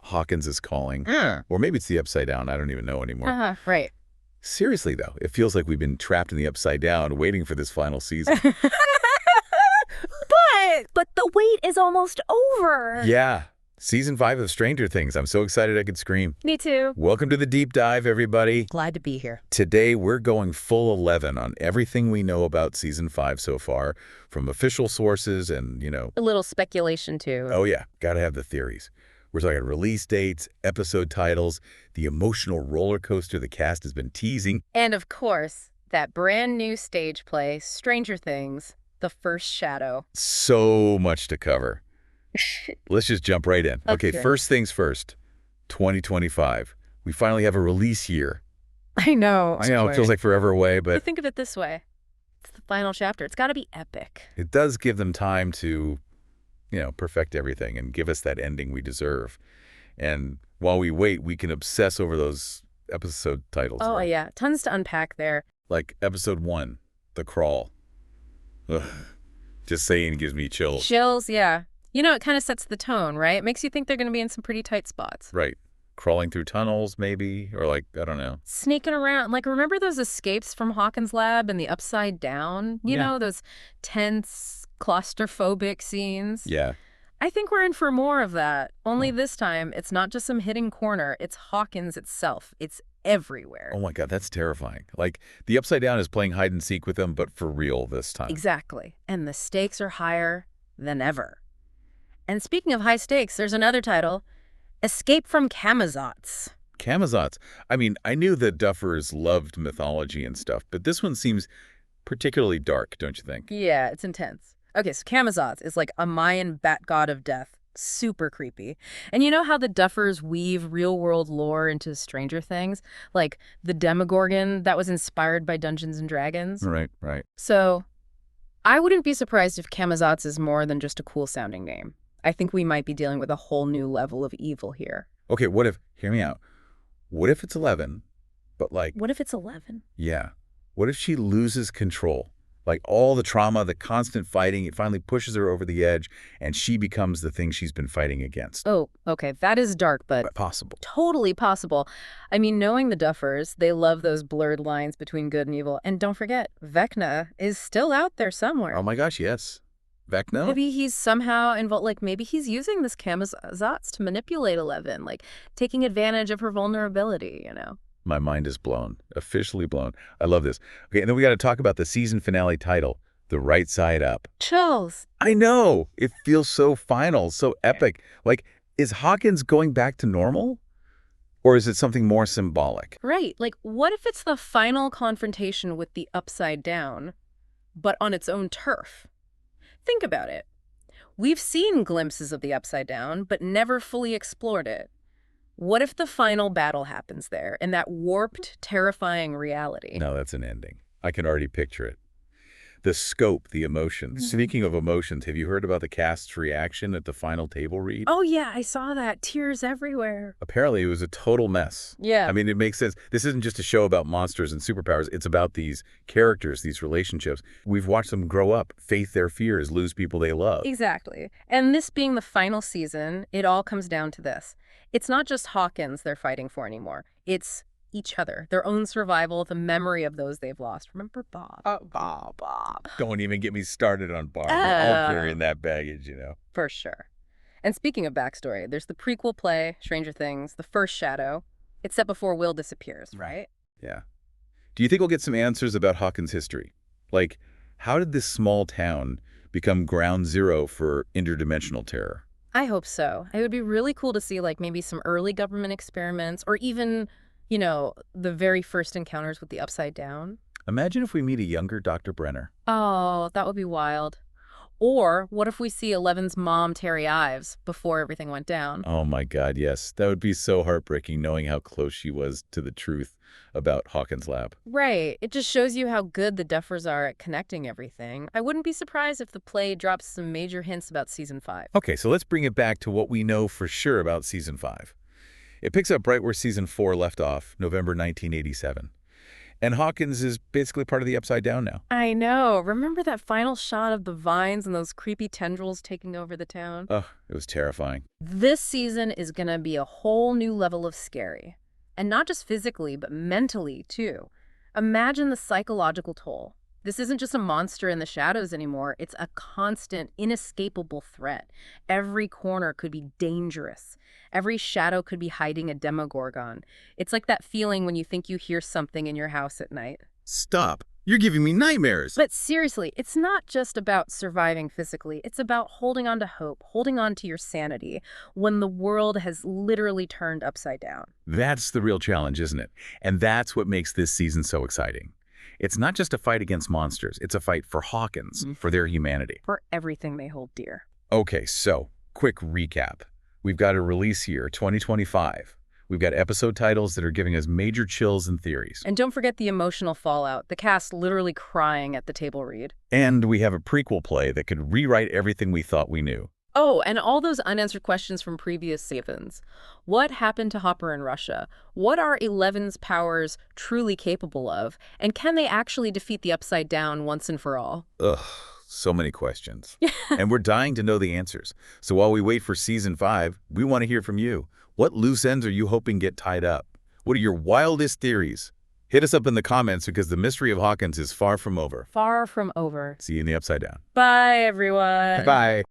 Hawkins is calling. Or maybe it's the Upside Down. I don't even know anymore. Right. Seriously, though, it feels like we've been trapped in the Upside Down waiting for this final season. But the wait is almost over. Yeah. Season 5 of Stranger Things. I'm so excited I could scream. Me too. Welcome to the deep dive, everybody. Glad to be here. Today, we're going full 11 on everything we know about Season 5 so far, from official sources and, A little speculation, too. oh yeah, gotta have the theories. We're talking release dates, episode titles, the emotional roller coaster the cast has been teasing. And, of course, that brand new stage play, Stranger Things, The First Shadow. So much to cover. Let's just jump right in. Okay, first things first, 2025. We finally have a release year. I know. It feels like forever away, but think of it this way. It's the final chapter. It's got to be epic. it does give them time to, perfect everything and give us that ending we deserve. And while we wait, we can obsess over those episode titles. Oh, right? yeah. Tons to unpack there. Like episode 1, The Crawl. Ugh. Just saying gives me chills. Chills, yeah. It kind of sets the tone, right? It makes you think they're going to be in some pretty tight spots. Right. Crawling through tunnels, maybe, or I don't know. Sneaking around. Remember those escapes from Hawkins' lab and the Upside Down? You know, those tense, claustrophobic scenes? Yeah. I think we're in for more of that. Only this time, it's not just some hidden corner. It's Hawkins itself. It's everywhere. Oh my God, that's terrifying. The Upside Down is playing hide and seek with them, but for real this time. Exactly. And the stakes are higher than ever. And speaking of high stakes, there's another title, Escape from Camazotz. Camazotz. I knew the Duffers loved mythology and stuff, but this one seems particularly dark, don't you think? Yeah, it's intense. Okay, so Camazotz is like a Mayan bat god of death. Super creepy. And you know how the Duffers weave real-world lore into Stranger Things? Like the Demogorgon that was inspired by Dungeons & Dragons? Right. So I wouldn't be surprised if Camazotz is more than just a cool-sounding name. I think we might be dealing with a whole new level of evil here. Okay, hear me out. What if it's 11, but What if it's 11? yeah, what if she loses control? All the trauma, the constant fighting, it finally pushes her over the edge, and she becomes the thing she's been fighting against. Oh, okay, that is dark, but Possible. totally possible. Knowing the Duffers, they love those blurred lines between good and evil. And don't forget, Vecna is still out there somewhere. Oh my gosh, yes. Vecna? Maybe he's somehow involved, maybe he's using this Camazotz to manipulate Eleven, taking advantage of her vulnerability, My mind is blown. Officially blown. I love this. Okay, and then we got to talk about the season finale title, The Right Side Up. Chills. I know! It feels so final, so epic. Is Hawkins going back to normal? Or is it something more symbolic? Right. What if it's the final confrontation with the Upside Down, but on its own turf? Think about it. We've seen glimpses of the Upside Down, but never fully explored it. What if the final battle happens there, in that warped, terrifying reality? No, that's an ending. I can already picture it. The scope, the emotion. Speaking of emotions, have you heard about the cast's reaction at the final table read? Oh, yeah, I saw that. Tears everywhere. Apparently, it was a total mess. Yeah. It makes sense. This isn't just a show about monsters and superpowers. It's about these characters, these relationships. We've watched them grow up, face their fears, lose people they love. Exactly. And this being the final season, it all comes down to this. It's not just Hawkins they're fighting for anymore. It's each other, their own survival, the memory of those they've lost. Remember Bob? Bob. Don't even get me started on Bob. We're all carrying that baggage, For sure. And speaking of backstory, there's the prequel play, Stranger Things, The First Shadow. It's set before Will disappears, right? Yeah. Do you think we'll get some answers about Hawkins' history? How did this small town become ground zero for interdimensional terror? I hope so. It would be really cool to see maybe some early government experiments or even the very first encounters with the Upside Down. Imagine if we meet a younger Dr. Brenner. Oh, that would be wild. Or what if we see Eleven's mom, Terry Ives, before everything went down? Oh my God, yes. That would be so heartbreaking knowing how close she was to the truth about Hawkins' lab. Right. It just shows you how good the Duffers are at connecting everything. I wouldn't be surprised if the play drops some major hints about Season 5. Okay, so let's bring it back to what we know for sure about Season 5. It picks up right where Season 4 left off, November 1987. And Hawkins is basically part of the Upside Down now. I know. Remember that final shot of the vines and those creepy tendrils taking over the town? Oh, it was terrifying. This season is going to be a whole new level of scary. And not just physically, but mentally, too. Imagine the psychological toll. This isn't just a monster in the shadows anymore. It's a constant, inescapable threat. Every corner could be dangerous. Every shadow could be hiding a demogorgon. It's like that feeling when you think you hear something in your house at night. Stop. You're giving me nightmares. But seriously, it's not just about surviving physically. It's about holding on to hope, holding on to your sanity when the world has literally turned upside down. That's the real challenge, isn't it? And that's what makes this season so exciting. It's not just a fight against monsters. It's a fight for Hawkins, for their humanity. For everything they hold dear. Okay, so quick recap. We've got a release year, 2025. We've got episode titles that are giving us major chills and theories. And don't forget the emotional fallout, the cast literally crying at the table read. And we have a prequel play that could rewrite everything we thought we knew. Oh, and all those unanswered questions from previous seasons. What happened to Hopper in Russia? What are Eleven's powers truly capable of? And can they actually defeat the Upside Down once and for all? Ugh, so many questions. And we're dying to know the answers. So while we wait for Season 5, we want to hear from you. What loose ends are you hoping get tied up? What are your wildest theories? Hit us up in the comments because the mystery of Hawkins is far from over. Far from over. See you in the Upside Down. Bye, everyone. Bye.